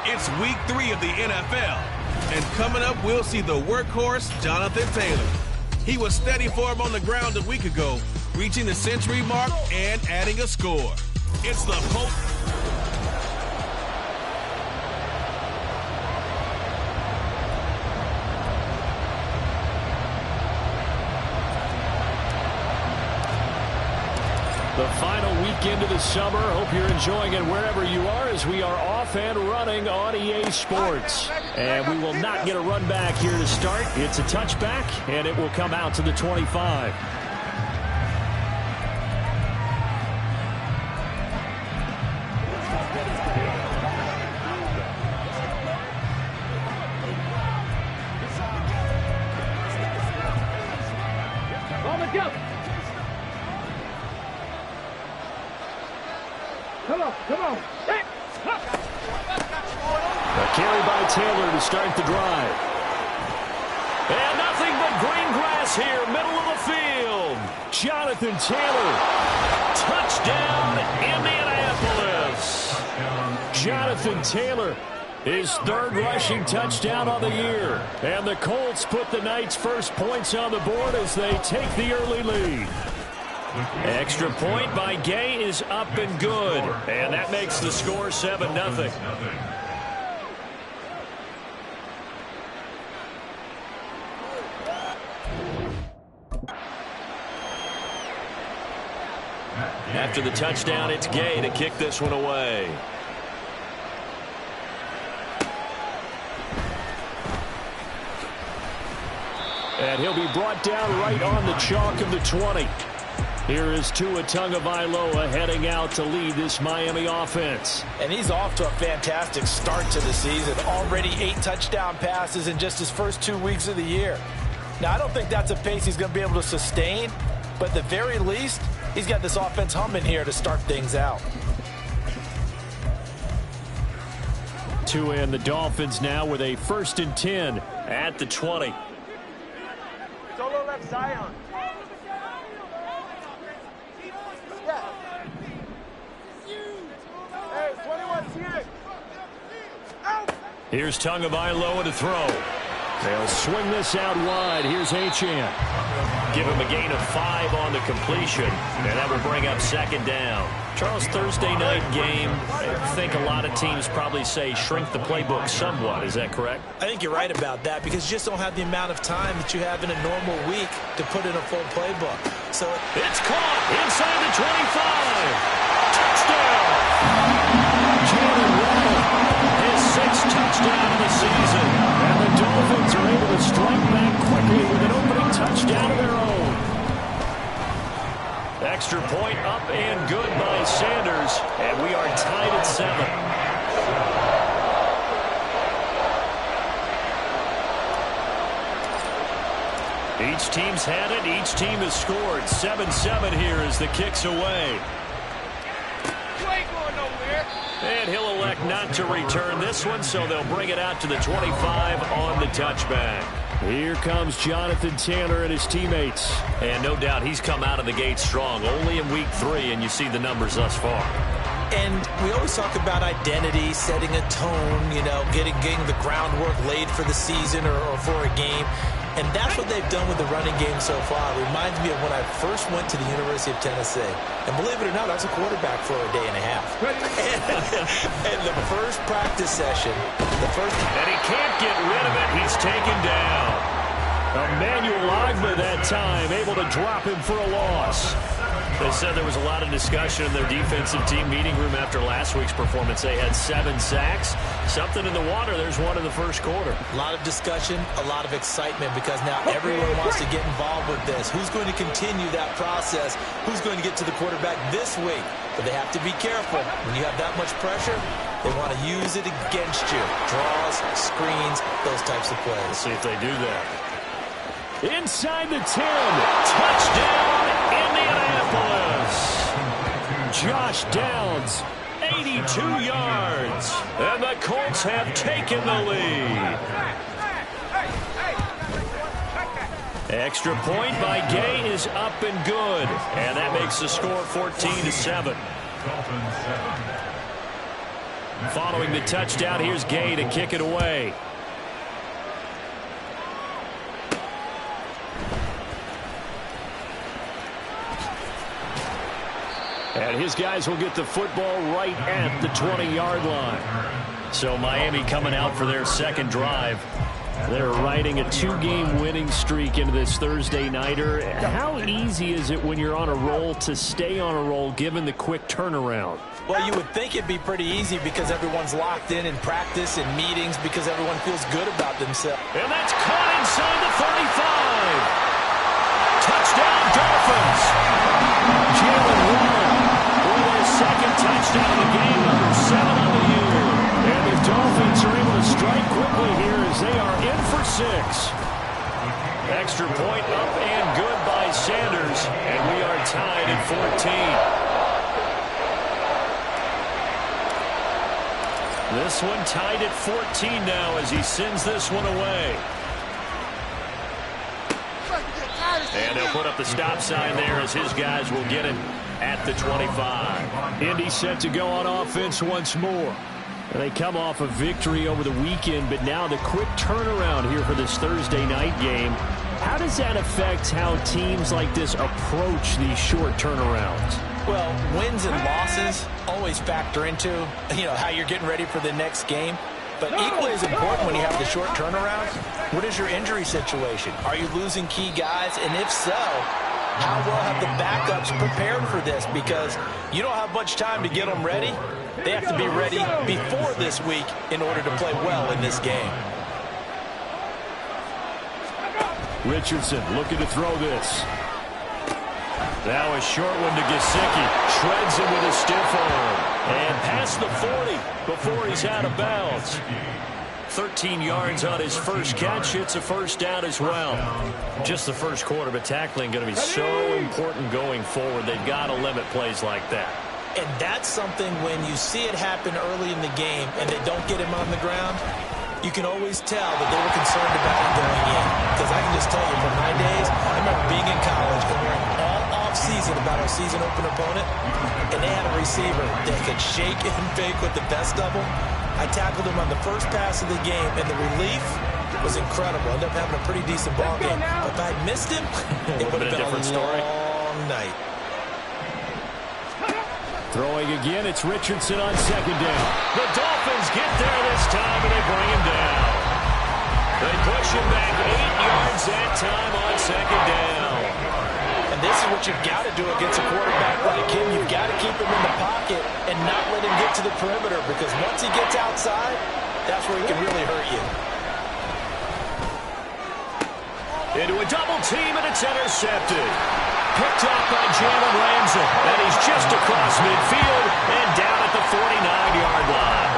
It's week 3 of the NFL. And coming up, we'll see the workhorse, Jonathan Taylor. He was steady for him on the ground a week ago, reaching the century mark and adding a score. It's the The final weekend of the summer. Hope you're enjoying it wherever you are as we are off and running on EA Sports. And we will not get a run back here to start. It's a touchback, and it will come out to the 25. Come on. A carry by Taylor to start the drive. And nothing but green grass here, middle of the field. Jonathan Taylor. Touchdown, Indianapolis. Jonathan Taylor, his third rushing touchdown on the year. And the Colts put the Knights' first points on the board as they take the early lead. Extra point by Gay is up and good. And that makes the score 7-0. After the touchdown, it's Gay to kick this one away. And he'll be brought down right on the chalk of the 20. Here is Tua Tagovailoa heading out to lead this Miami offense. And he's off to a fantastic start to the season. Already 8 touchdown passes in just his first 2 weeks of the year. Now, I don't think that's a pace he's going to be able to sustain, but at the very least, he's got this offense humming here to start things out. Tua and the Dolphins now with a 1st and 10 at the 20. Solo left Zion. Here's Tagovailoa to throw. They'll swing this out wide. Here's Achane. Give him a gain of 5 on the completion, and that will bring up 2nd down. Charles, Thursday night game, I think a lot of teams probably say shrink the playbook somewhat. Is that correct? I think you're right about that because you just don't have the amount of time that you have in a normal week to put in a full playbook. So it's caught inside the 25. Touchdown. Jalen Waddle, his 6th touchdown of the season. And the Dolphins are able to strike back quickly with an opening touchdown of their own. Extra point up and good by Sanders. And we are tied at 7. Each team's had it. Each team has scored. 7-7 here as the kick's away. And he'll elect not to return this one, so they'll bring it out to the 25 on the touchback. Here comes Jonathan Taylor and his teammates. And no doubt he's come out of the gate strong. Only in week 3, and you see the numbers thus far. And we always talk about identity, setting a tone, you know, getting the groundwork laid for the season or for a game. And that's what they've done with the running game so far. It reminds me of when I first went to the University of Tennessee. And believe it or not, I was a quarterback for a day and a half. And the first practice session, and he can't get rid of it. He's taken down. Emmanuel Ogbah that time, able to drop him for a loss. They said there was a lot of discussion in their defensive team meeting room after last week's performance. They had 7 sacks. Something in the water. There's one in the first quarter. A lot of discussion, a lot of excitement because now everyone wants to get involved with this. Who's going to continue that process? Who's going to get to the quarterback this week? But they have to be careful. When you have that much pressure, they want to use it against you. Draws, screens, those types of plays. Let's see if they do that. Inside the 10. Touchdown, Indianapolis. Josh Downs, 82 yards. And the Colts have taken the lead. Extra point by Gay is up and good. And that makes the score 14-7. Following the touchdown, here's Gay to kick it away. And his guys will get the football right at the 20-yard line. So Miami coming out for their second drive. They're riding a 2-game winning streak into this Thursday nighter. How easy is it when you're on a roll to stay on a roll given the quick turnaround? Well, you would think it'd be pretty easy because everyone's locked in practice and meetings because everyone feels good about themselves. And that's caught inside the 35. Touchdown, Dolphins. Jalen Warren with his second touchdown of the game, number 7 on the year. And the Dolphins are able to strike quickly here as they are in for 6. Extra point up and good by Sanders, and we are tied at 14. This one tied at 14 now as he sends this one away. And they'll put up the stop sign there as his guys will get it at the 25. Indy set to go on offense once more. They come off a victory over the weekend, but now the quick turnaround here for this Thursday night game. How does that affect how teams like this approach these short turnarounds? Well, wins and losses always factor into, how you're getting ready for the next game. But equally as important when you have the short turnaround, what is your injury situation? Are you losing key guys? And if so, how well have the backups prepared for this? Because you don't have much time to get them ready. They have to be ready before this week in order to play well in this game. Richardson looking to throw this. Now a short one to Gesicki. Shreds him with a stiff arm. And past the 40 before he's out of bounds. 13 yards on his first catch. It's a first down as well. Just the first quarter, but tackling going to be so important going forward. They've got to limit plays like that. And that's something when you see it happen early in the game and they don't get him on the ground, you can always tell that they were concerned about it going in. Because I can just tell you from my days, I remember being in college and we're all off-season about our season open opponent, and they had a receiver that could shake and bake with the best of them. I tackled him on the first pass of the game, and the relief was incredible. Ended up having a pretty decent ball game. But if I had missed him, it would have been a long night. Throwing again, it's Richardson on second down. The Dolphins get there this time, and they bring him down. They push him back 8 yards that time on second down. And this is what you've got to do against a quarterback like him. You've got to keep him in the pocket and not let him get to the perimeter, because once he gets outside, that's where he can really hurt you. Into a double team, and it's intercepted. Picked up by Jalen Ramsey, and he's just across midfield and down at the 49-yard line.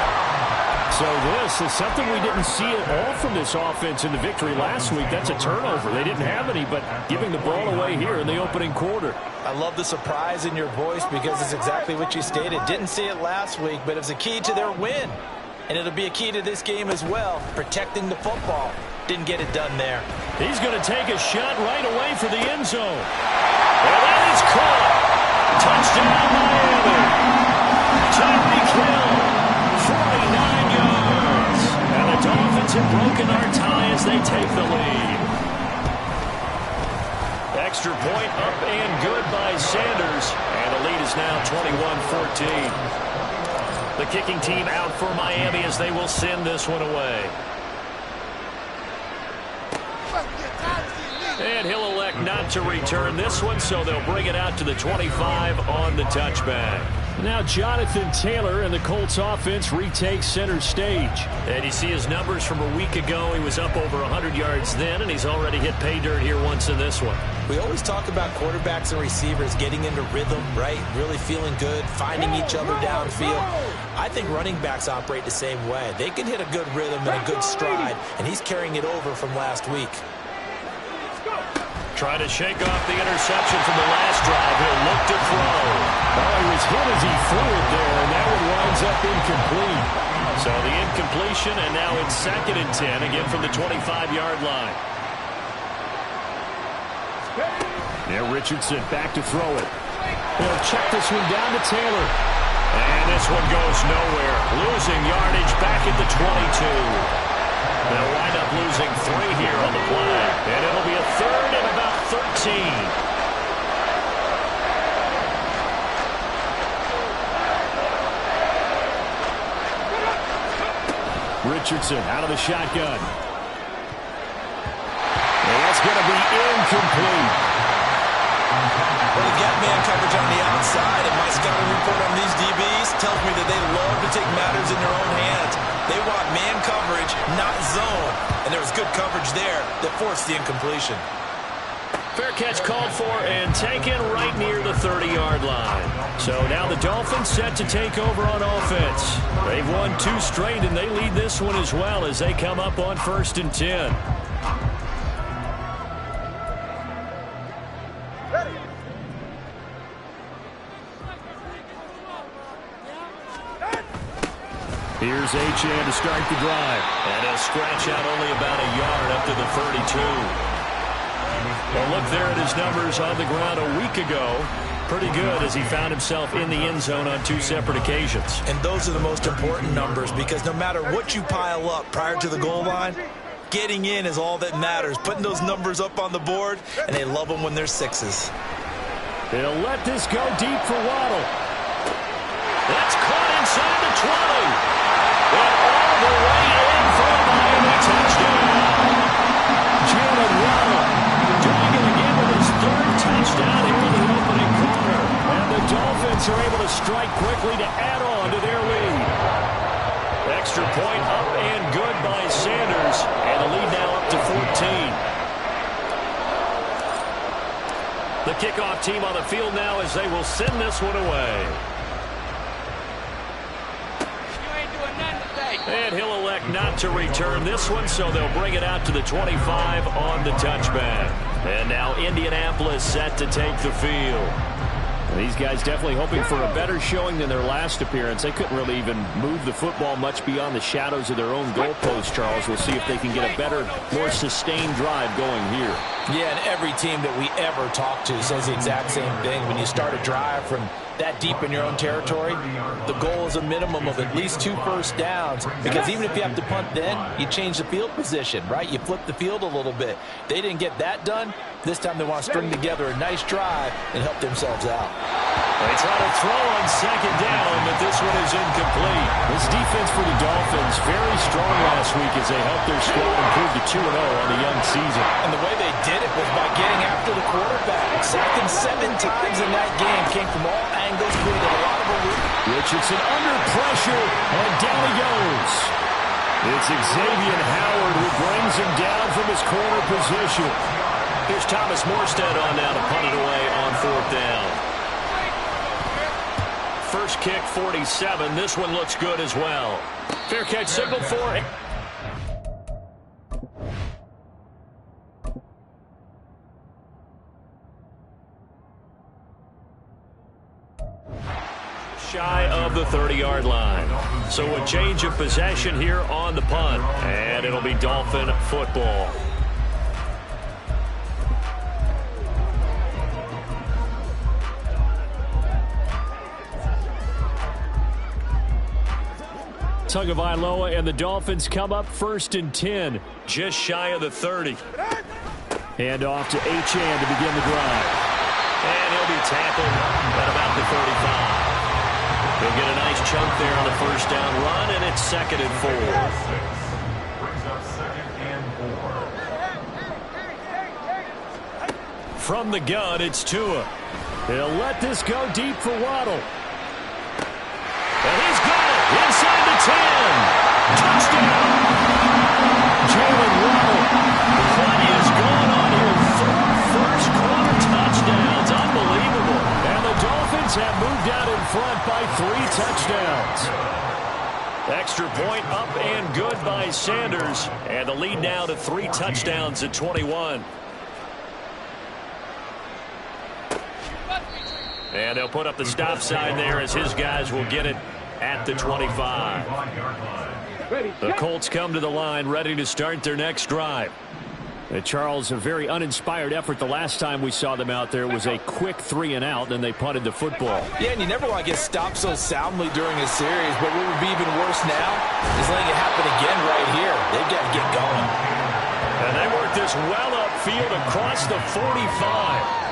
So this is something we didn't see at all from this offense in the victory last week. That's a turnover. They didn't have any, but giving the ball away here in the opening quarter. I love the surprise in your voice because it's exactly what you stated. Didn't see it last week, but it was a key to their win. And it'll be a key to this game as well, protecting the football. Didn't get it done there. He's going to take a shot right away for the end zone. And that is caught. Touchdown, Miami. Tyreek Hill, 49 yards. And the Dolphins have broken our tie as they take the lead. Extra point up and good by Sanders. And the lead is now 21-14. The kicking team out for Miami as they will send this one away. And he'll elect not to return this one, so they'll bring it out to the 25 on the touchback. Now Jonathan Taylor and the Colts offense retakes center stage. And you see his numbers from a week ago. He was up over 100 yards then, and he's already hit pay dirt here once in this one. We always talk about quarterbacks and receivers getting into rhythm, right? Really feeling good, finding each other downfield. I think running backs operate the same way. They can hit a good rhythm and a good stride, and he's carrying it over from last week. Trying to shake off the interception from the last drive. He'll look to throw. Oh, he was hit as he threw it there, and that one winds up incomplete. So the incompletion, and now it's 2nd and 10, again from the 25-yard line. Now Richardson back to throw it. They'll check this one down to Taylor. And this one goes nowhere. losing yardage back at the 22. They'll wind up losing 3 here on the play. And it'll be a 3rd and about 13. Richardson out of the shotgun. And that's going to be incomplete. Well, they've got man coverage on the outside, and my scouting report on these DBs tells me that they love to take matters in their own hands. They want man coverage, not zone. And there was good coverage there that forced the incompletion. Fair catch called for and taken right near the 30-yard line. So now the Dolphins set to take over on offense. They've won 2 straight, and they lead this one as well as they come up on 1st and 10. Here's Achane to start the drive. And he'll scratch out only about a yard up to the 32. Well, look there at his numbers on the ground a week ago. Pretty good as he found himself in the end zone on 2 separate occasions. And those are the most important numbers because no matter what you pile up prior to the goal line, getting in is all that matters. Putting those numbers up on the board, and they love them when they're 6s. They'll let this go deep for Waddle. That's caught inside the 20. And all the way in for a Miami touchdown. Jalen Waddle doing it again with his 3rd touchdown here in the opening quarter. And the Dolphins are able to strike quickly to add on to their lead. Extra point up and good by Sanders. And the lead now up to 14. The kickoff team on the field now as they will send this one away. And he'll elect not to return this one, so they'll bring it out to the 25 on the touchback. And now Indianapolis set to take the field. These guys definitely hoping for a better showing than their last appearance. They couldn't really even move the football much beyond the shadows of their own goalpost, Charles. We'll see if they can get a better, more sustained drive going here. Yeah, and every team that we ever talk to says the exact same thing. When you start a drive from that deep in your own territory, the goal is a minimum of at least 2 first downs. Because even if you have to punt then, you change the field position, right? You flip the field a little bit. They didn't get that done. This time they want to string together a nice drive and help themselves out. They try to throw on 2nd down, but this one is incomplete. This defense for the Dolphins very strong last week as they helped their squad improve to 2-0 on the young season. And the way they did it was by getting after the quarterback. Sacked him 7 times in that game. Came from all angles, created a lot of a room. Richardson under pressure, and down he goes. It's Xavier Howard who brings him down from his corner position. Here's Thomas Morstead on now to punt it away on 4th down. First kick, 47. This one looks good as well. Fair catch signaled for. Shy of the 30-yard line. So a change of possession here on the punt. And it'll be Dolphin football. Tagovailoa and the Dolphins come up 1st and 10, just shy of the 30. And off to Achane to begin the drive. And he'll be tackled at about the 35. He'll get a nice chunk there on the 1st down run, and it's 2nd and 4. From the gun, it's Tua. He'll let this go deep for Waddle. And he's got it inside the 10. Touchdown. Jalen Waddle. What is going on here? 4 first-quarter touchdowns. Unbelievable. And the Dolphins have moved out in front by 3 touchdowns. Extra point up and good by Sanders. And the lead now to 3 touchdowns at 21. And they'll put up the stop sign there as his guys will get it at the 25. The Colts come to the line ready to start their next drive. Charles, a very uninspired effort the last time we saw them out there. It was a quick 3 and out, then they punted the football. Yeah, and you never want to get stopped so soundly during a series, but what would be even worse now is letting it happen again right here. They've got to get going. And they work this well upfield across the 45.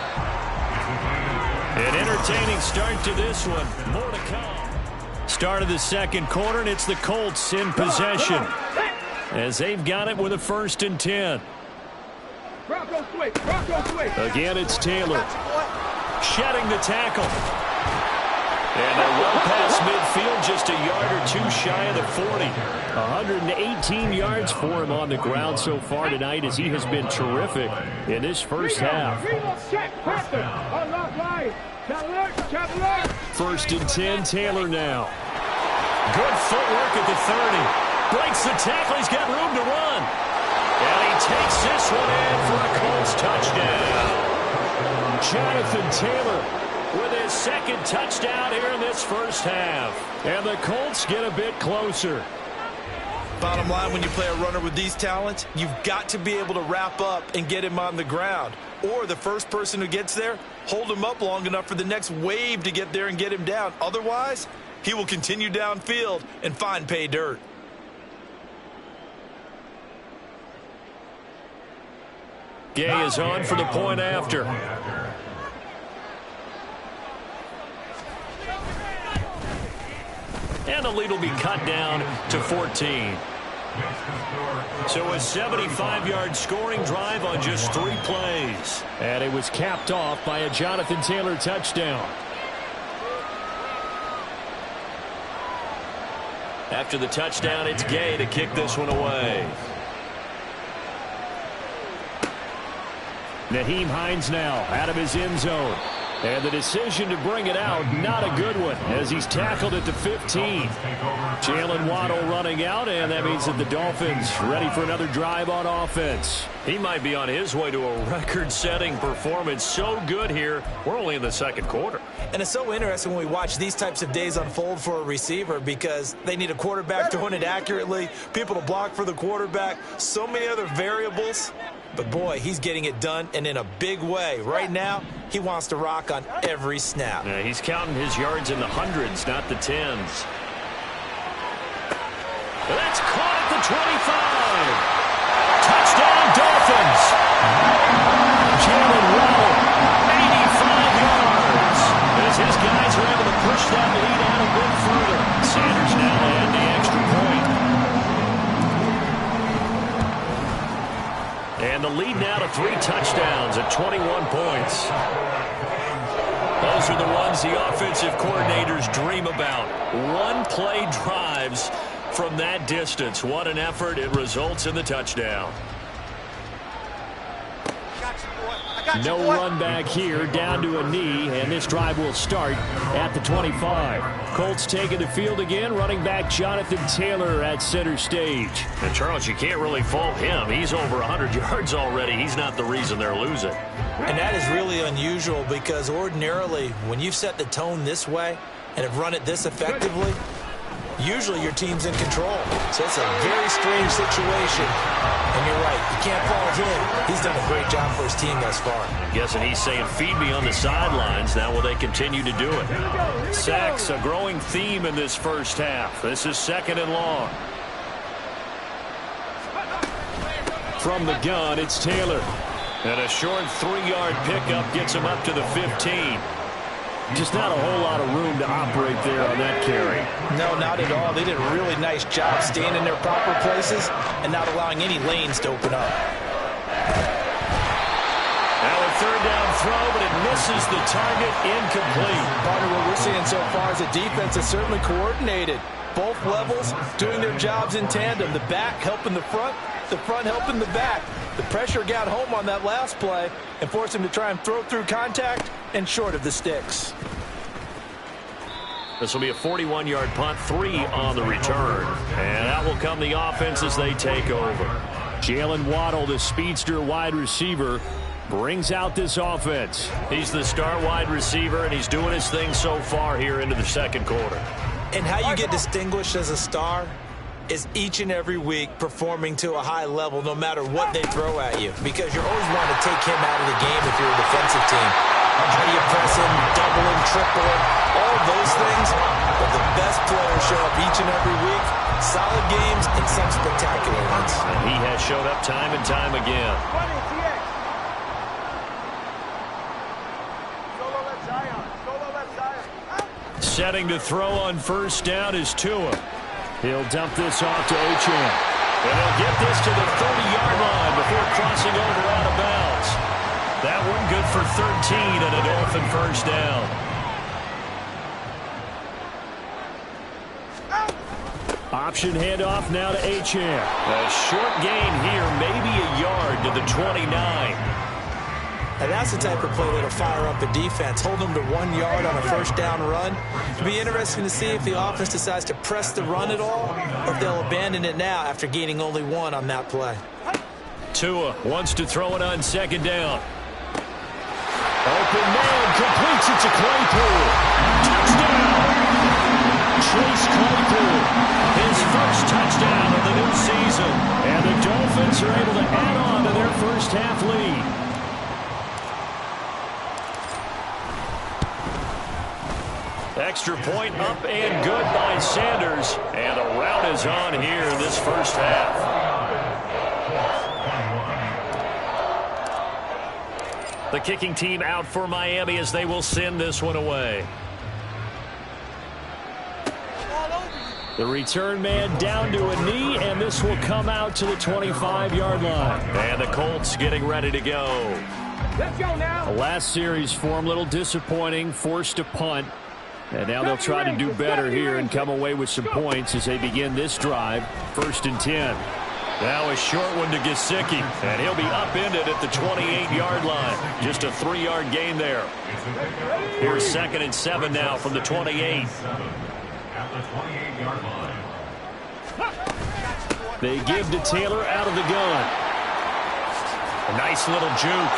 An entertaining start to this one. More to come. Start of the second quarter, and it's the Colts in possession as they've got it with a 1st and 10. Again, it's Taylor. Shedding the tackle. And they're well past midfield, just a yard or 2 shy of the 40. 118 yards for him on the ground so far tonight as he has been terrific in this first half. 1st and 10, Taylor now. Good footwork at the 30. Breaks the tackle, he's got room to run. And he takes this one in for a Colts touchdown. Jonathan Taylor with his 2nd touchdown here in this first half. And the Colts get a bit closer. Bottom line, when you play a runner with these talents, you've got to be able to wrap up and get him on the ground. Or the first person who gets there, hold him up long enough for the next wave to get there and get him down. Otherwise, he will continue downfield and find pay dirt. Gay is on for the point after. And the lead will be cut down to 14. So a 75-yard scoring drive on just 3 plays. And it was capped off by a Jonathan Taylor touchdown. After the touchdown, it's Gay to kick this one away. Nyheim Hines now out of his end zone. And the decision to bring it out, not a good one, as he's tackled at the 15. Jalen Waddle running out, and that means that the Dolphins ready for another drive on offense. He might be on his way to a record-setting performance. So good here. We're only in the second quarter. And it's so interesting when we watch these types of days unfold for a receiver because they need a quarterback throwing it accurately, people to block for the quarterback, so many other variables. But, boy, he's getting it done, and in a big way. Right now, he wants to rock on every snap. Yeah, he's counting his yards in the hundreds, not the tens. That's caught at the 25. Touchdown, Dolphins. Jalen Waddle, 85 yards. As his guys are able to push that lead out a bit further. Sanders now add the extra point. And the lead now to 3 touchdowns at 21 points. Those are the ones the offensive coordinators dream about. One-play drives from that distance. What an effort. It results in the touchdown. No run back here, down to a knee, and this drive will start at the 25. Colts taking the field again, running back Jonathan Taylor at center stage. And Charles, you can't really fault him. He's over 100 yards already. He's not the reason they're losing. And that is really unusual because ordinarily, when you've set the tone this way and have run it this effectively, usually your team's in control. So it's a very strange situation. And you're right, you can't fault him. He's done a great job for his team thus far. I'm guessing he's saying, feed me on the sidelines. Now will they continue to do it? Sacks, a growing theme in this first half. This is 2nd and long. From the gun, it's Taylor. And a short 3-yard pickup gets him up to the 15. Just not a whole lot of room to operate there on that carry. No, not at all. They did a really nice job staying in their proper places and not allowing any lanes to open up. Now a 3rd down throw, but it misses the target, incomplete. Part of what we're seeing so far is the defense is certainly coordinated. Both levels doing their jobs in tandem. The back helping the front helping the back. The pressure got home on that last play and forced him to try and throw through contact and short of the sticks. This will be a 41-yard punt, 3 on the return. And out will come the offense as they take over. Jalen Waddle, the speedster wide receiver, brings out this offense. He's the star wide receiver, and he's doing his thing so far here into the second quarter. And how you get distinguished as a star is each and every week performing to a high level no matter what they throw at you, because you always want to take him out of the game if you're a defensive team. How do you press him, double him, triple him, all of those things? But the best players show up each and every week. Solid games and some spectacular ones. And he has showed up time and time again. Setting to throw on first down is Tua. He'll dump this off to Achane. And he'll get this to the 30-yard line before crossing over out of bounds. That one good for 13 and a Dolphin first down. Option handoff now to Achane. A short gain here, maybe a yard to the 29. And that's the type of play that'll fire up the defense. Hold them to 1 yard on a first down run. It'll be interesting to see if the offense decides to press the run at all, or if they'll abandon it now after gaining only 1 on that play. Tua wants to throw it on second down. Open man, completes it to Claypool. Touchdown! Chase Claypool, his first touchdown of the new season. And the Dolphins are able to add on to their first half lead. Extra point up and good by Sanders. And a rout is on here in this first half. The kicking team out for Miami as they will send this one away. The return man down to a knee, and this will come out to the 25-yard line. And the Colts getting ready to go. Let's go now. The last series for them, a little disappointing, forced to punt. And now they'll try to do better here and come away with some points as they begin this drive. 1st and 10. Now a short one to Gesicki, and he'll be upended at the 28-yard line. Just a 3-yard gain there. Here's 2nd and 7 now from the 28. They give to Taylor out of the gun. A nice little juke.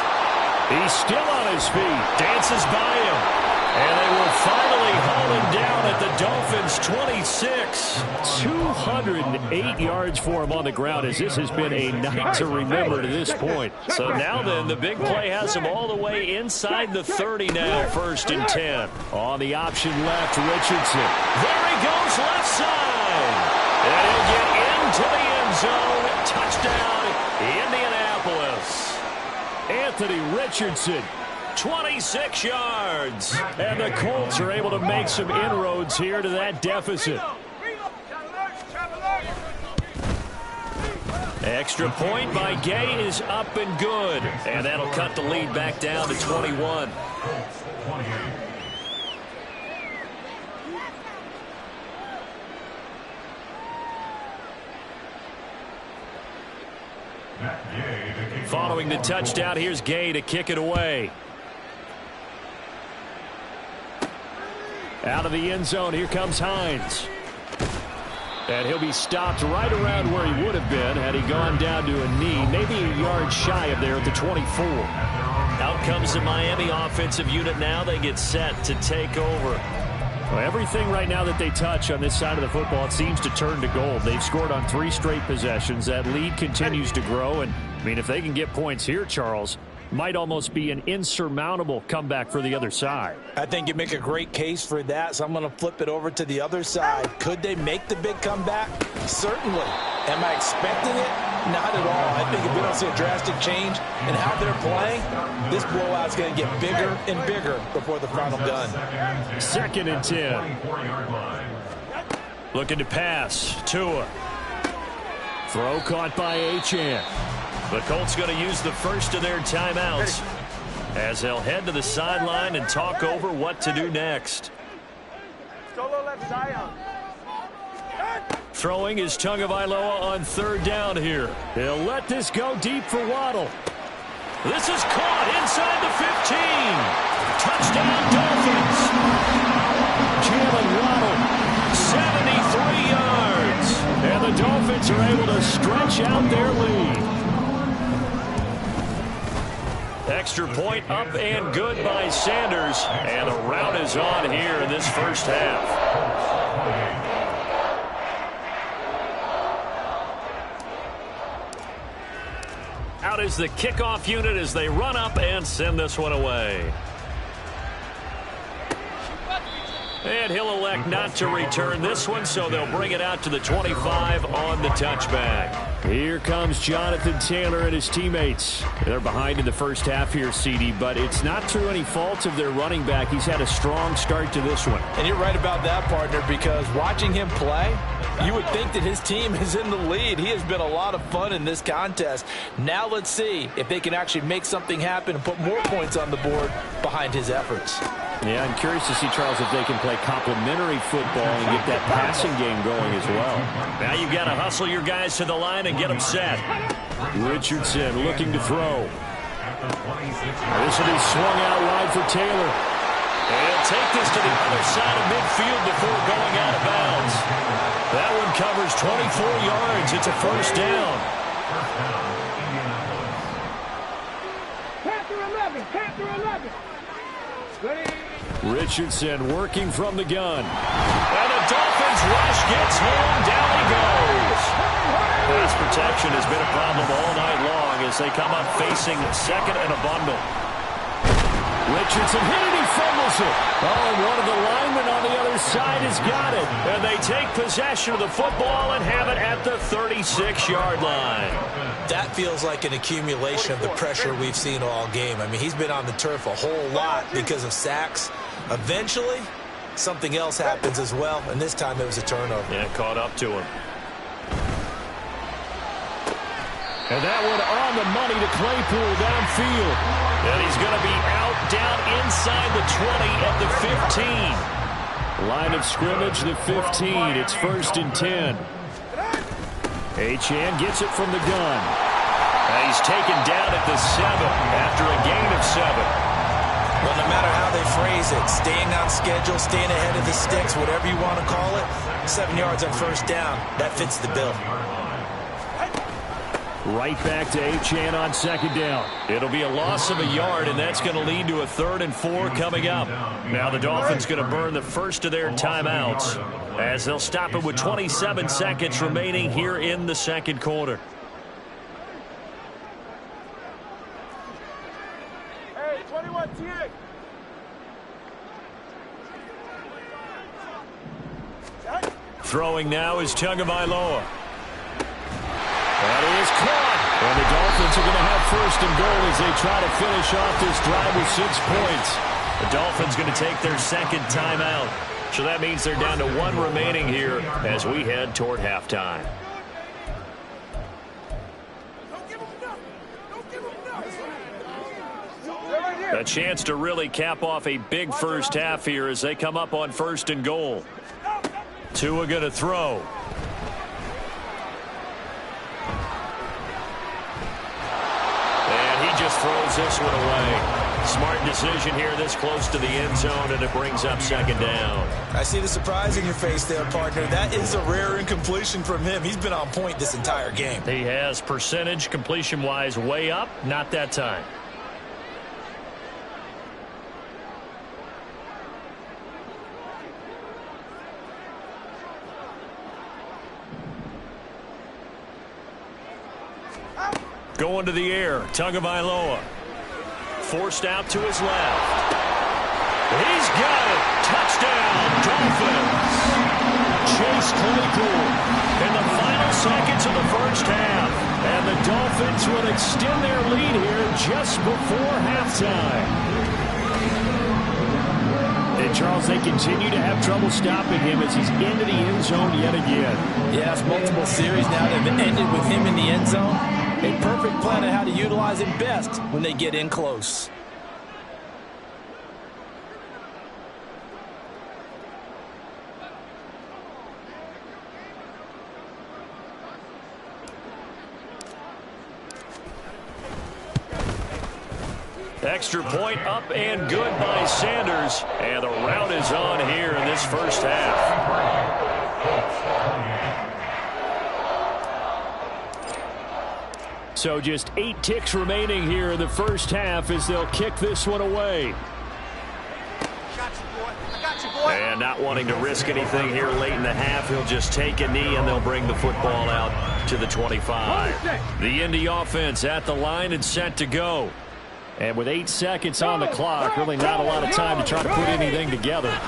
He's still on his feet. Dances by him. And they will finally haul him down at the Dolphins' 26. 208 yards for him on the ground, as this has been a night to remember to this point. So now then, the big play has him all the way inside the 30 now, 1st and 10. On the option left, Richardson. There he goes, left side. And he'll get into the end zone. Touchdown, Indianapolis. Anthony Richardson. 26 yards. And the Colts are able to make some inroads here to that deficit. Extra point by Gay is up and good. And that'll cut the lead back down to 21. Following the touchdown, here's Gay to kick it away. Out of the end zone, here comes Hines. And he'll be stopped right around where he would have been had he gone down to a knee, maybe a yard shy of there at the 24. Out comes the Miami offensive unit now. They get set to take over. Well, everything right now that they touch on this side of the football, it seems to turn to gold. They've scored on 3 straight possessions. That lead continues to grow. And, I mean, if they can get points here, Charles, might almost be an insurmountable comeback for the other side. I think you make a great case for that, so I'm going to flip it over to the other side. Could they make the big comeback? Certainly. Am I expecting it? Not at all. I think if we don't see a drastic change in how they're playing, this blowout's going to get bigger and bigger before the final gun. 2nd and 10. Looking to pass. Tua. Throw caught by Achane. The Colts going to use the first of their timeouts as they'll head to the sideline and talk over what to do next. Solo left Zion. Throwing is Tagovailoa on 3rd down here. They'll let this go deep for Waddle. This is caught inside the 15. Touchdown Dolphins. Jalen Waddle, 73 yards. And the Dolphins are able to stretch out their lead. Extra point up and good by Sanders. And the rout is on here in this first half. Out is the kickoff unit as they run up and send this one away. And he'll elect not to return this one, so they'll bring it out to the 25 on the touchback. Here comes Jonathan Taylor and his teammates. They're behind in the first half here, CD, but it's not through any fault of their running back. He's had a strong start to this one. And you're right about that, partner, because watching him play, you would think that his team is in the lead. He has been a lot of fun in this contest. Now let's see if they can actually make something happen and put more points on the board behind his efforts. Yeah, I'm curious to see, Charles, if they can play complementary football and get that passing game going as well. Now you've got to hustle your guys to the line and get them set. Richardson looking to throw. This will be swung out wide for Taylor. And he'll take this to the other side of midfield before going out of bounds. That one covers 24 yards. It's a first down. Panther 11. Ready? Richardson working from the gun. And the Dolphins rush gets home. Down he goes. Pass protection has been a problem all night long as they come up facing second and a bundle. Richardson hit it. He fumbles it. Oh, and one of the linemen on the other side has got it. And they take possession of the football and have it at the 36-yard line. That feels like an accumulation of the pressure we've seen all game. I mean, he's been on the turf a whole lot because of sacks. Eventually, something else happens as well, and this time it was a turnover. Yeah, caught up to him. And that one on the money to Claypool downfield. And he's going to be out down inside the 20 at the 15. Line of scrimmage, the 15. It's 1st and 10. Achane gets it from the gun. And he's taken down at the 7 after a gain of 7. Well, no matter how they phrase it, staying on schedule, staying ahead of the sticks, whatever you want to call it, 7 yards on first down, that fits the bill. Right back to Achane on second down. It'll be a loss of a yard, and that's going to lead to a 3rd and 4 coming up. Now the Dolphins going to burn the first of their timeouts as they'll stop it with 27 seconds remaining here in the second quarter. Hey, 21 TA. Throwing now is Tagovailoa. That is caught. And the Dolphins are going to have 1st and goal as they try to finish off this drive with 6 points. The Dolphins going to take their second timeout. So that means they're down to 1 remaining here as we head toward halftime. A chance to really cap off a big first half here as they come up on 1st and goal. Tua going to throw. Just throws this one away. Smart decision here this close to the end zone, and it brings up 2nd down. I see the surprise in your face there, partner. That is a rare incompletion from him. He's been on point this entire game. He has percentage completion-wise way up. Not that time. Going to the air, Tagovailoa. Forced out to his left. He's got it. Touchdown, Dolphins. Chase Claypool in the final seconds of the first half. And the Dolphins will extend their lead here just before halftime. And Charles, they continue to have trouble stopping him as he's into the end zone yet again. Yes, multiple series now that have ended with him in the end zone. A perfect plan on how to utilize him best when they get in close. Extra point up and good by Sanders. And the rout is on here in this first half. So just 8 ticks remaining here in the first half as they'll kick this one away. Got you, boy. I got you, boy. And not wanting to risk anything here late in the half, he'll just take a knee and they'll bring the football out to the 25. The Indy offense at the line and set to go. And with 8 seconds on the clock, really not a lot of time to try to put anything together.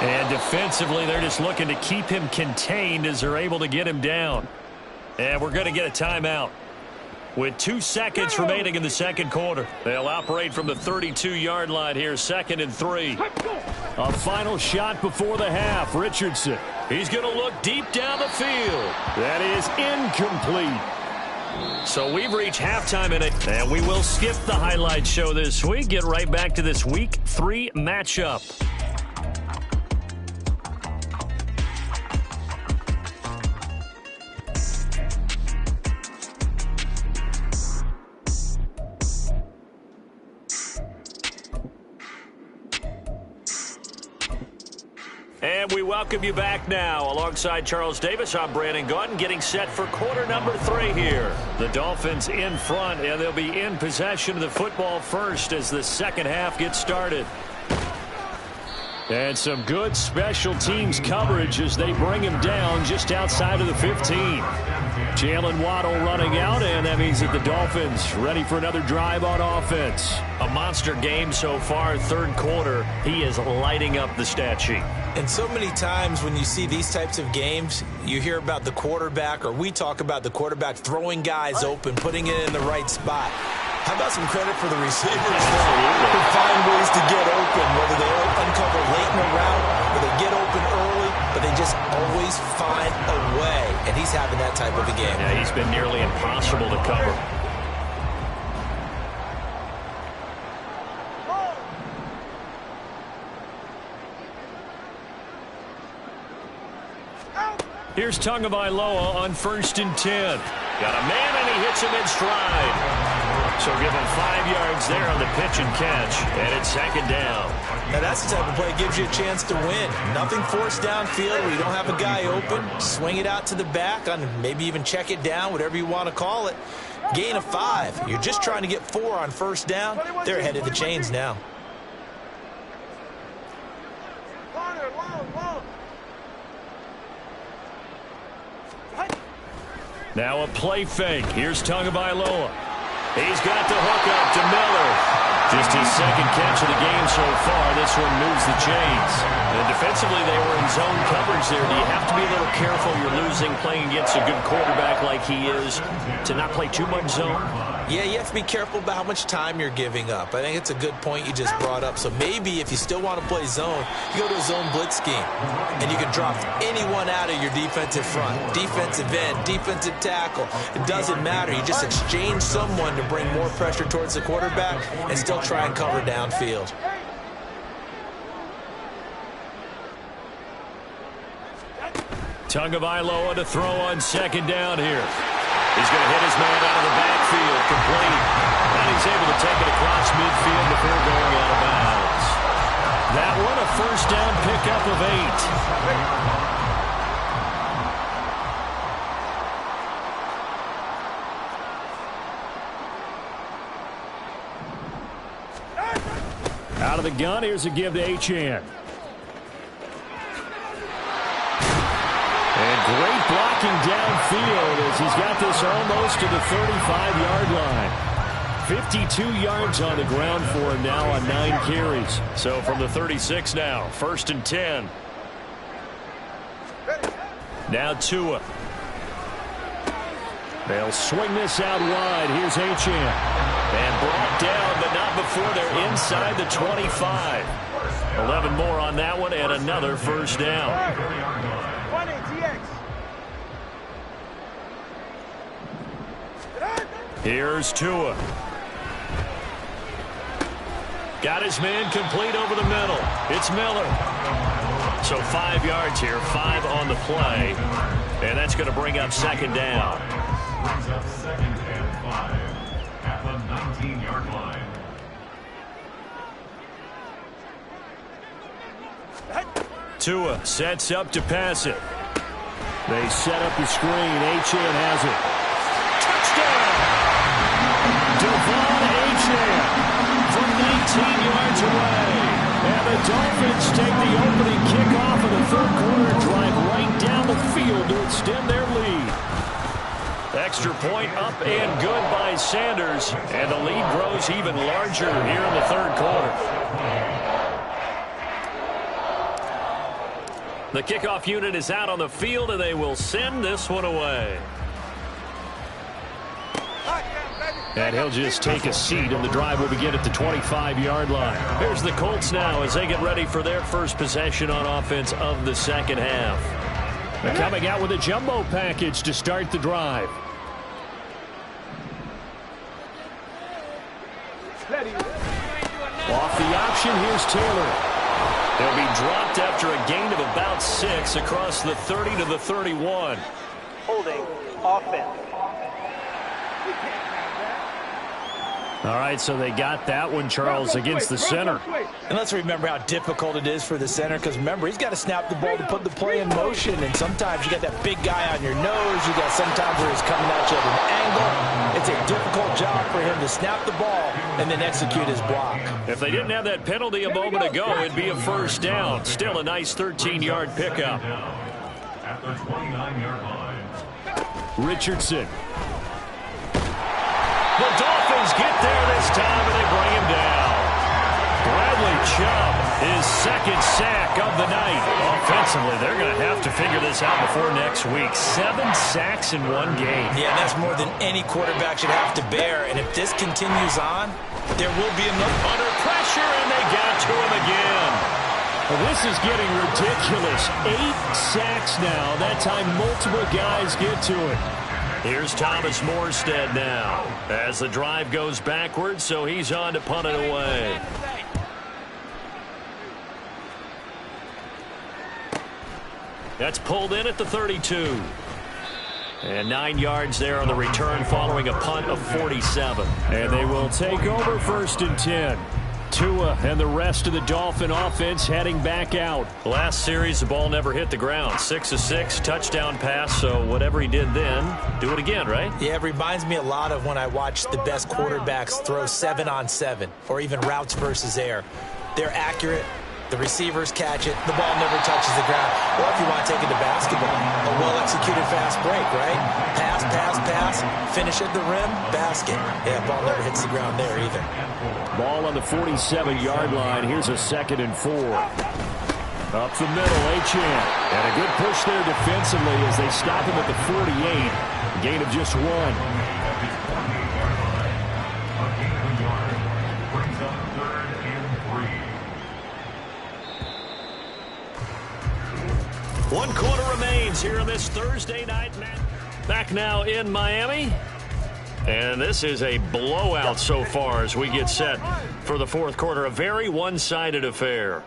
And defensively, they're just looking to keep him contained as they're able to get him down. And we're going to get a timeout. With 2 seconds remaining in the second quarter, they'll operate from the 32-yard line here, 2nd and 3. A final shot before the half. Richardson, he's going to look deep down the field. That is incomplete. So we've reached halftime in it, and we will skip the highlight show this week. Get right back to this Week 3 matchup. And we welcome you back now. Alongside Charles Davis, I'm Brandon Gaudin, getting set for quarter number 3 here. The Dolphins in front, and they'll be in possession of the football first as the second half gets started. And some good special teams coverage as they bring him down just outside of the 15. Jalen Waddle running out, and that means that the Dolphins ready for another drive on offense. A monster game so far, third quarter. He is lighting up the stat sheet. And so many times when you see these types of games, you hear about the quarterback, or we talk about the quarterback throwing guys open, putting it in the right spot. How about some credit for the receivers who find ways to get open, whether they uncover late in the route or they get open early, but they just always find a way. And he's having that type of a game. Yeah, he's been nearly impossible to cover. Here's Tagovailoa on 1st and 10. Got a man, and he hits him in stride. So give him 5 yards there on the pitch and catch, and it's 2nd down. Now that's the type of play that gives you a chance to win. Nothing forced downfield where you don't have a guy open. Swing it out to the back, on maybe even check it down, whatever you want to call it. Gain of 5. You're just trying to get 4 on 1st down. They're ahead of the chains now. Now a play fake. Here's Tagovailoa. He's got the hook up to Miller. Just his 2nd catch of the game so far. This one moves the chains. And defensively, they were in zone coverage there. Do you have to be a little careful? You're losing, playing against a good quarterback like he is, to not play too much zone? Yeah, you have to be careful about how much time you're giving up. I think it's a good point you just brought up. So maybe if you still want to play zone, you go to a zone blitz scheme, and you can drop anyone out of your defensive front, defensive end, defensive tackle. It doesn't matter. You just exchange someone to bring more pressure towards the quarterback and still try and cover downfield. Tagovailoa to throw on 2nd down here. He's going to hit his man out of the backfield, complete. And he's able to take it across midfield before going out of bounds. That one a 1st down pickup of 8. Out of the gun, here's a give to Achane. And great blocking downfield as he's got this almost to the 35-yard line. 52 yards on the ground for him now on 9 carries. So from the 36 now, 1st and 10. Now Tua. They'll swing this out wide. Here's Achane. And brought down, but not before they're inside the 25. 11 more on that one, and another 1st down. Here's Tua. Got his man complete over the middle. It's Miller. So 5 yards here, 5 on the play. And that's going to bring up 2nd down. Brings up 2nd and 5 at the 19-yard line. Tua sets up to pass it. They set up the screen. Achane has it. Touchdown! Devon Achane from yards away. And the Dolphins take the opening kickoff of the third quarter and drive right down the field to extend their lead. Extra point up and good by Sanders. And the lead grows even larger here in the third quarter. The kickoff unit is out on the field, and they will send this one away. And he'll just take a seat, and the drive will begin at the 25-yard line. Here's the Colts now as they get ready for their first possession on offense of the second half. They're coming out with a jumbo package to start the drive. Off the option, here's Taylor. They'll be dropped after a gain of about 6 across the 30 to the 31. Holding offense. All right, so they got that one, Charles, against the center. And let's remember how difficult it is for the center, because remember, he's got to snap the ball to put the play in motion, and sometimes you got that big guy on your nose. You got sometimes where he's coming at you at an angle. It's a difficult job for him to snap the ball and then execute his block. If they didn't have that penalty a moment ago, it'd be a first down. Still a nice 13-yard pickup. At the 29-yard line. Richardson. The Dolphins get there this time, and they bring him down. Bradley Chubb, his second sack of the night. Offensively, they're going to have to figure this out before next week. 7 sacks in one game. Yeah, that's more than any quarterback should have to bear. And if this continues on, there will be enough under pressure, and they got to him again. Well, this is getting ridiculous. 8 sacks now. That time multiple guys get to it. Here's Thomas Morstead now as the drive goes backwards, so he's on to punt it away. That's pulled in at the 32. And 9 yards there on the return following a punt of 47. And they will take over 1st and 10. Tua and the rest of the Dolphin offense heading back out. Last series, the ball never hit the ground. 6 of 6, touchdown pass, so whatever he did then, do it again, right? Yeah, it reminds me a lot of when I watch the best quarterbacks throw 7-on-7 or even routes versus air. They're accurate. The receivers catch it. The ball never touches the ground. Or if you want to take it to basketball, a well-executed fast break, right? Pass, pass, pass, finish at the rim, basket. Yeah, ball never hits the ground there either. Ball on the 47-yard line. Here's a 2nd and 4. Up the middle, Achane. And a good push there defensively as they stop him at the 48. Gain of just 1. One quarter remains here in this Thursday night match. Back now in Miami. And this is a blowout so far as we get set for the fourth quarter. A very one-sided affair.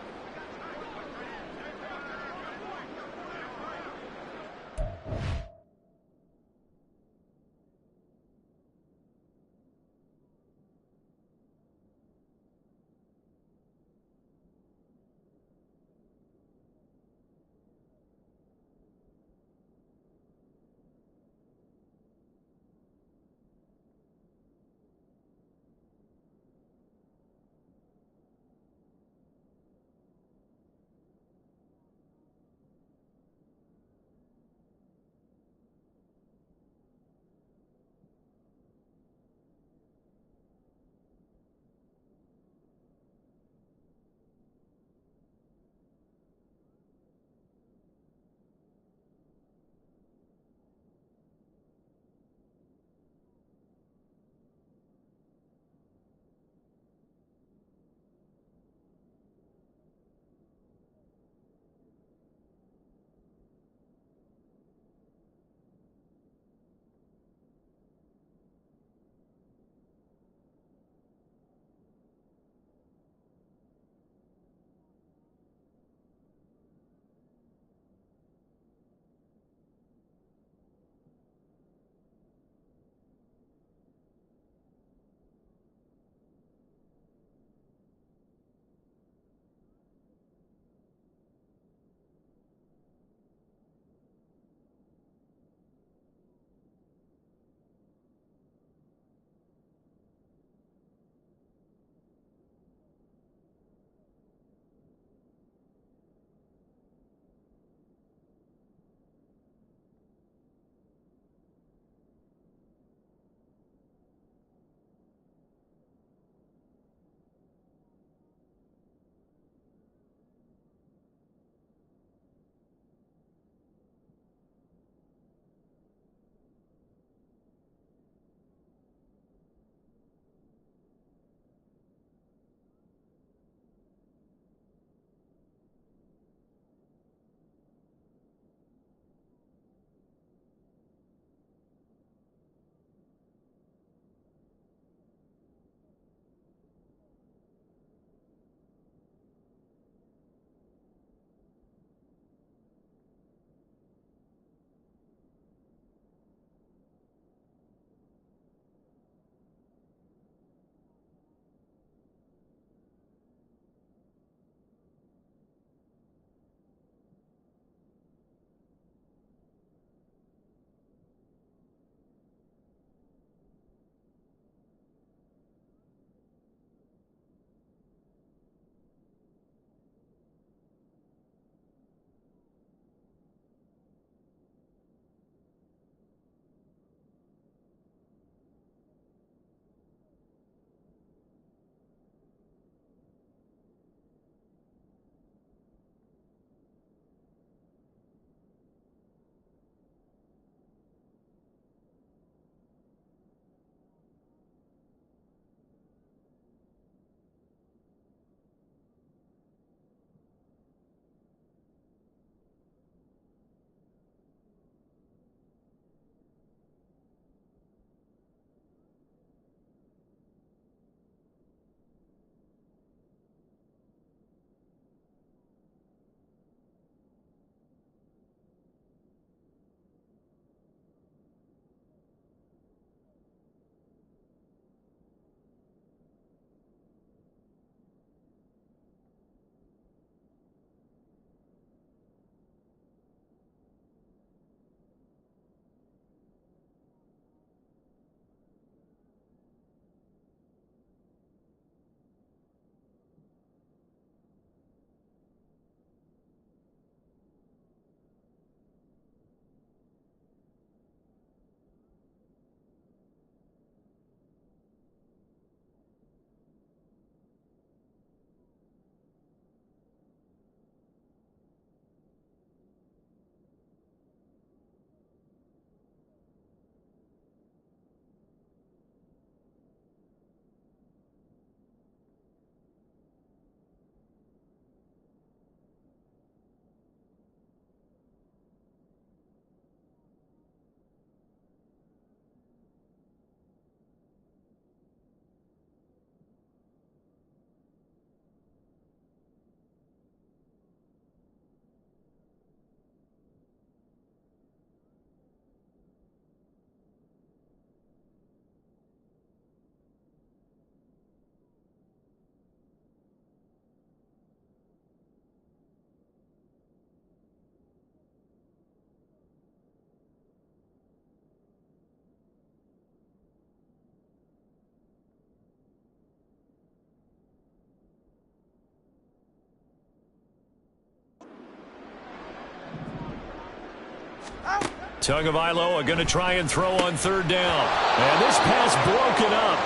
Tagovailoa going to try and throw on third down. And this pass broken up.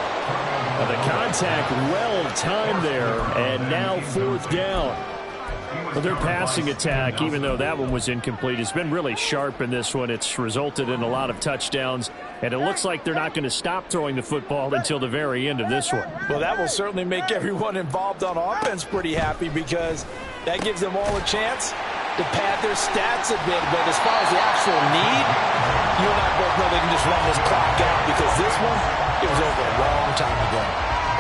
The contact well timed there, and now fourth down. Well, their passing attack, even though that one was incomplete, has been really sharp in this one. It's resulted in a lot of touchdowns, and it looks like they're not going to stop throwing the football until the very end of this one. Well, that will certainly make everyone involved on offense pretty happy, because that gives them all a chance to pad their stats a bit. But as far as the actual need, you and I both know they can just run this clock out, because this one, it was over a long time ago.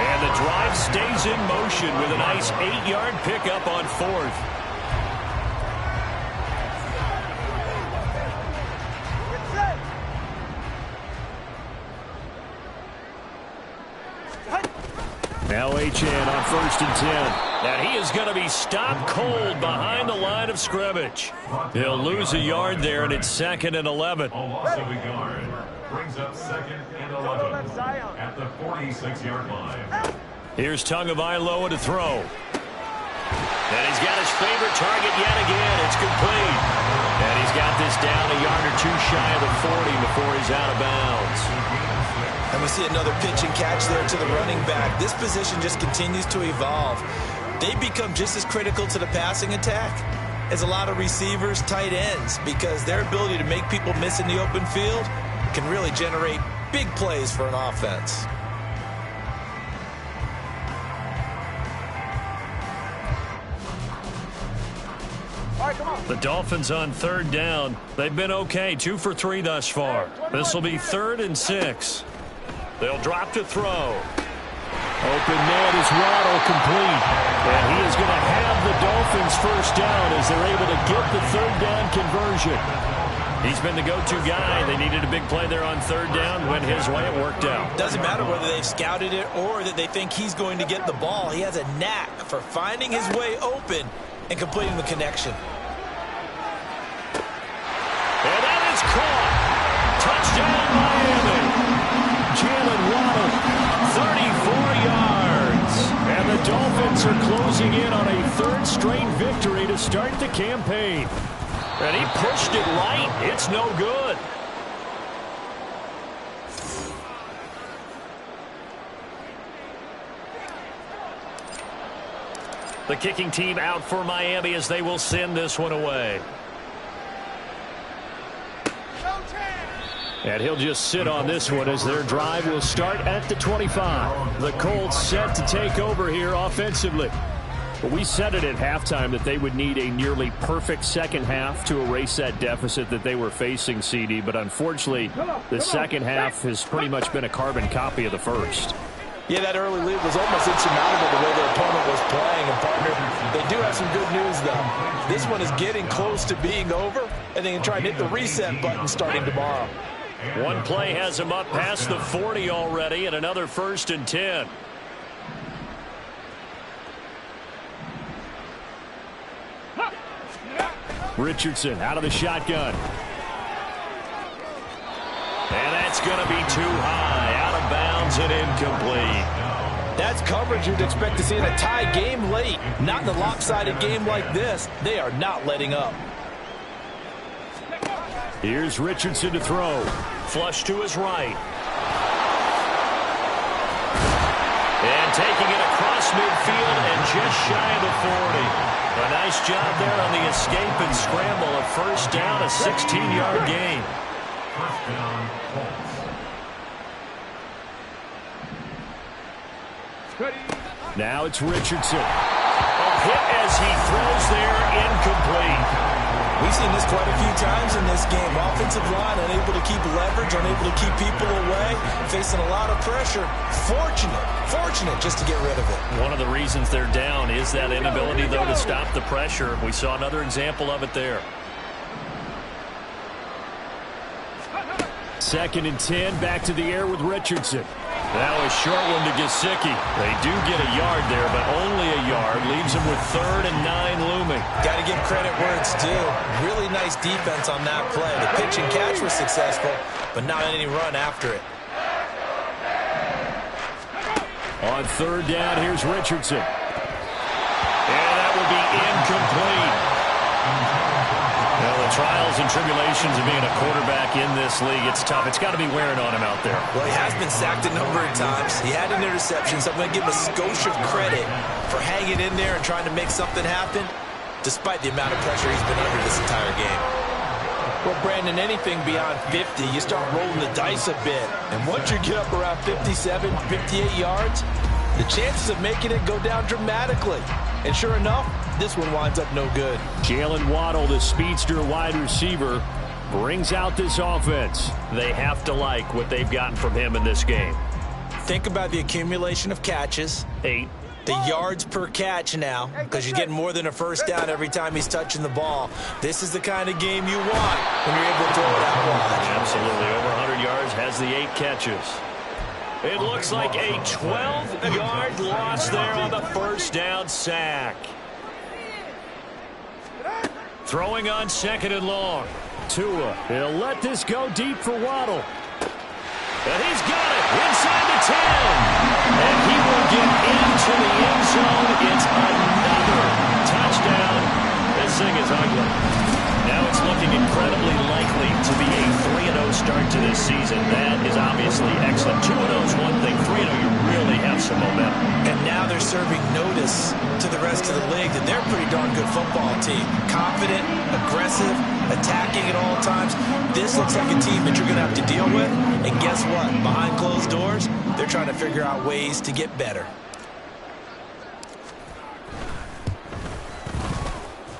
And the drive stays in motion with a nice 8-yard pickup on fourth. Now Achane on 1st and 10. And he is going to be stopped cold behind the line of scrimmage. He'll lose a yard there, and it's 2nd and 11. A loss of a yard brings up 2nd and 11 at the 46-yard line. Here's Tagovailoa to throw. And he's got his favorite target yet again. It's complete. And he's got this down a yard or two shy of the 40 before he's out of bounds. And we see another pitch and catch there to the running back. This position just continues to evolve. They become just as critical to the passing attack as a lot of receivers, tight ends, because their ability to make people miss in the open field can really generate big plays for an offense. The Dolphins on 3rd down. They've been okay, 2 for 3 thus far. This will be 3rd and 6. They'll drop to throw. Open man is Waddle, complete. And he is going to have the Dolphins first down as they're able to get the 3rd down conversion. He's been the go-to guy. They needed a big play there on 3rd down. Went his way, it worked out. Doesn't matter whether they've scouted it or that they think he's going to get the ball. He has a knack for finding his way open and completing the connection. And that is caught. Touchdown, Miami. Jalen Waddle, 34 yards. And the Dolphins are closing in on a 3rd straight victory to start the campaign. And he pushed it right. It's no good. The kicking team out for Miami as they will send this one away. And he'll just sit on this one as their drive will start at the 25. The Colts set to take over here offensively. But we said it at halftime that they would need a nearly perfect second half to erase that deficit that they were facing, CD. But unfortunately, the second half has pretty much been a carbon copy of the first. Yeah, that early lead was almost insurmountable the way their opponent was playing. And, partner, they do have some good news, though. This one is getting close to being over, and they can try and hit the reset button starting tomorrow. One play has him up past the 40 already, and another 1st and 10. Richardson out of the shotgun. And that's going to be too high, out of bounds and incomplete. That's coverage you'd expect to see in a tie game late. Not in a lopsided game like this. They are not letting up. Here's Richardson to throw. Flush to his right. And taking it across midfield and just shy of the 40. A nice job there on the escape and scramble. A first down, a 16-yard gain. First down, Colts. Now it's Richardson. A hit as he throws there, incomplete. We've seen this quite a few times in this game. Offensive line unable to keep leverage, unable to keep people away, facing a lot of pressure. Fortunate just to get rid of it. One of the reasons they're down is that inability, though, to stop the pressure. We saw another example of it there. 2nd and 10, back to the air with Richardson. Now a short one to Gesicki. They do get a yard there, but only a yard. Leaves them with 3rd and 9 looming. Got to give credit where it's due. Really nice defense on that play. The pitch and catch was successful, but not any run after it. On 3rd down, here's Richardson. And that will be incomplete. Well, the Trials and tribulations of being a quarterback in this league, it's tough. It's got to be wearing on him out there. Well, he has been sacked a number of times. He had an interception, so I'm going to give him a skosh of credit for hanging in there and trying to make something happen, despite the amount of pressure he's been under this entire game. Well, Brandon, anything beyond 50, you start rolling the dice a bit. And once you get up around 57, 58 yards, the chances of making it go down dramatically. And sure enough, this one winds up no good. Jalen Waddle, the speedster wide receiver, brings out this offense. They have to like what they've gotten from him in this game. Think about the accumulation of catches. 8. The yards per catch now, because you're getting more than a first down every time he's touching the ball. This is the kind of game you want when you're able to throw it out wide. Absolutely. Over 100 yards, has the 8 catches. It looks like a 12-yard loss there on the first down sack. Throwing on 2nd and long. Tua, he'll let this go deep for Waddle. And he's got it inside the 10. And he will get into the end zone. It's another touchdown. This thing is ugly. Now it's looking incredibly likely to be a 3-0 start to this season. That is obviously excellent. 2-0 is one thing. 3-0, you really have some momentum. And now they're serving notice to the rest of the league that they're a pretty darn good football team. Confident, aggressive, attacking at all times. This looks like a team that you're going to have to deal with. And guess what? Behind closed doors, they're trying to figure out ways to get better.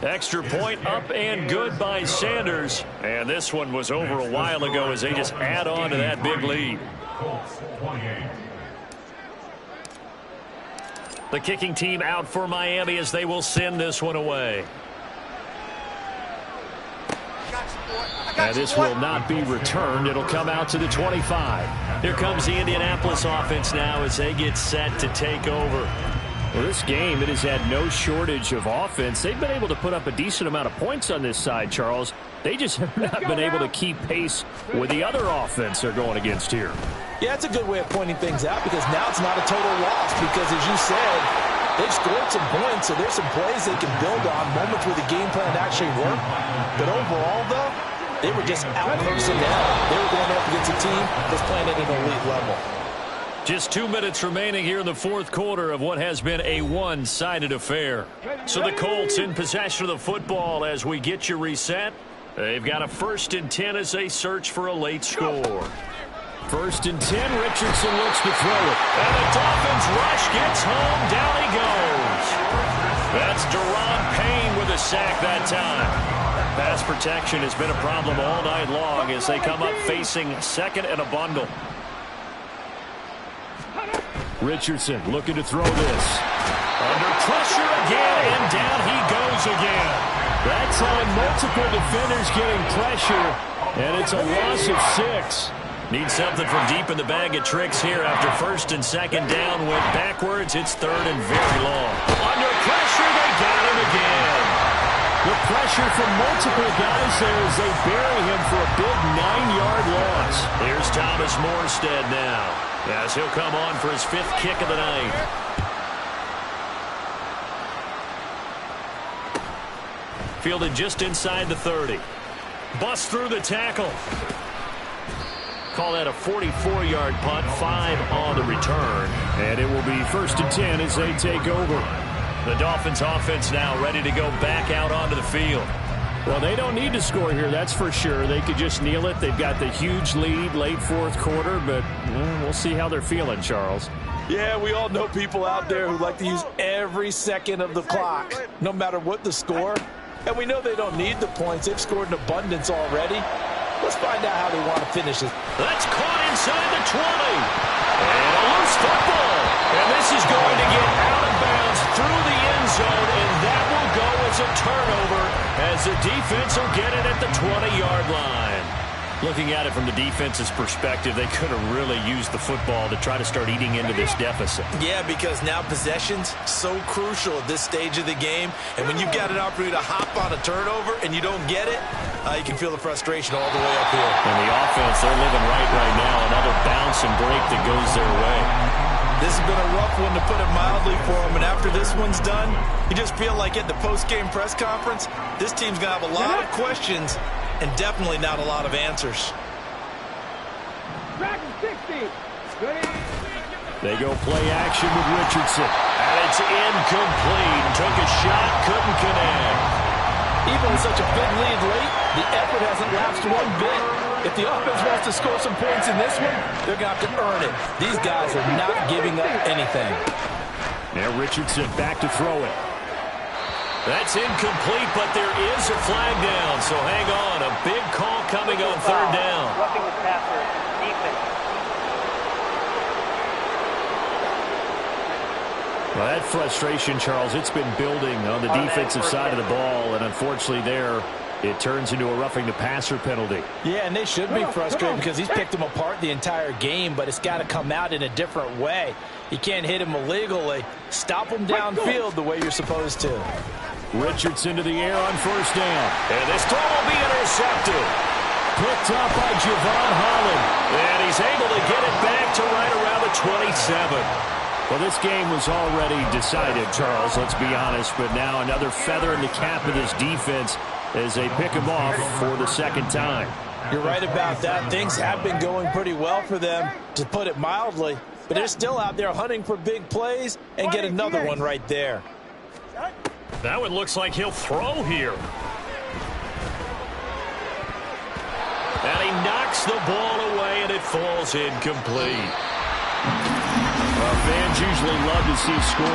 Extra point up and good by Sanders. And this one was over a while ago as they just add on to that big lead. The kicking team out for Miami as they will send this one away. And this will not be returned. It'll come out to the 25. Here comes the Indianapolis offense now as they get set to take over. Well, this game, it has had no shortage of offense. They've been able to put up a decent amount of points on this side, Charles. They just have not been able to keep pace with the other offense they're going against here. Yeah, it's a good way of pointing things out because now it's not a total loss because, as you said, they've scored some points, so there's some plays they can build on, moments where the game plan actually worked. But overall, though, they were just out-personnel. They were going up against a team that's playing at an elite level. Just 2 minutes remaining here in the fourth quarter of what has been a one-sided affair. So the Colts in possession of the football as we get you reset. They've got a 1st and 10 as they search for a late score. 1st and 10, Richardson looks to throw it. And the Dolphins rush gets home. Down he goes. That's Deron Payne with a sack that time. Pass protection has been a problem all night long as they come up facing 2nd and a bundle. Richardson looking to throw this. Under pressure again, and down he goes again. That time, multiple defenders getting pressure, and it's a loss of 6. Need something from deep in the bag of tricks here after 1st and 2nd down. Went backwards. It's 3rd and very long. Under pressure, they got him again. The pressure from multiple guys there as they bury him for a big 9-yard loss. Here's Thomas Morstead now, as he'll come on for his 5th kick of the night. Fielded just inside the 30. Bust through the tackle. Call that a 44-yard punt, 5 on the return. And it will be 1st and 10 as they take over. The Dolphins offense now ready to go back out onto the field. Well, they don't need to score here, that's for sure. They could just kneel it. They've got the huge lead late fourth quarter, but we'll see how they're feeling, Charles. Yeah, we all know people out there who like to use every second of the clock, no matter what the score. And we know they don't need the points. They've scored in abundance already. Let's find out how they want to finish it. That's caught inside the 20. And a loose football. And this is going to get out of bounds through the end zone, and that will go as a turnover as the defense will get it at the 20-yard line. Looking at it from the defense's perspective, they could have really used the football to try to start eating into this deficit. Yeah, because now possession's so crucial at this stage of the game. And when you've got an opportunity to hop on a turnover and you don't get it, you can feel the frustration all the way up here. And the offense, they're living right now. Another bounce and break that goes their way. This has been a rough one, to put it mildly, for him. And after this one's done, you just feel like at the post-game press conference, this team's going to have a lot of questions and definitely not a lot of answers. They go play action with Richardson. And it's incomplete. Took a shot, couldn't connect. Even with such a big lead late, the effort hasn't lapsed one bit. If the offense wants to score some points in this one, they're going to have to earn it. These guys are not giving up anything. Now Richardson back to throw it. That's incomplete, but there is a flag down, so hang on. A big call coming on third down. Roughing the passer, defense. Well, that frustration, Charles, it's been building on the defensive side of the ball, and unfortunately there, it turns into a roughing the passer penalty. Yeah, and they should be frustrated because he's picked them apart the entire game, but it's got to come out in a different way. You can't hit him illegally. Stop him downfield the way you're supposed to. Richardson to the air on first down. And this throw will be intercepted. Picked up by Javon Holland. And he's able to get it back to right around the 27. Well, this game was already decided, Charles, let's be honest, but now another feather in the cap of this defense as they pick him off for the second time. You're right about that. Things have been going pretty well for them, to put it mildly, but they're still out there hunting for big plays and get another one right there. That one looks like he'll throw here. And he knocks the ball away, and it falls incomplete. Well, fans usually love to see scoring.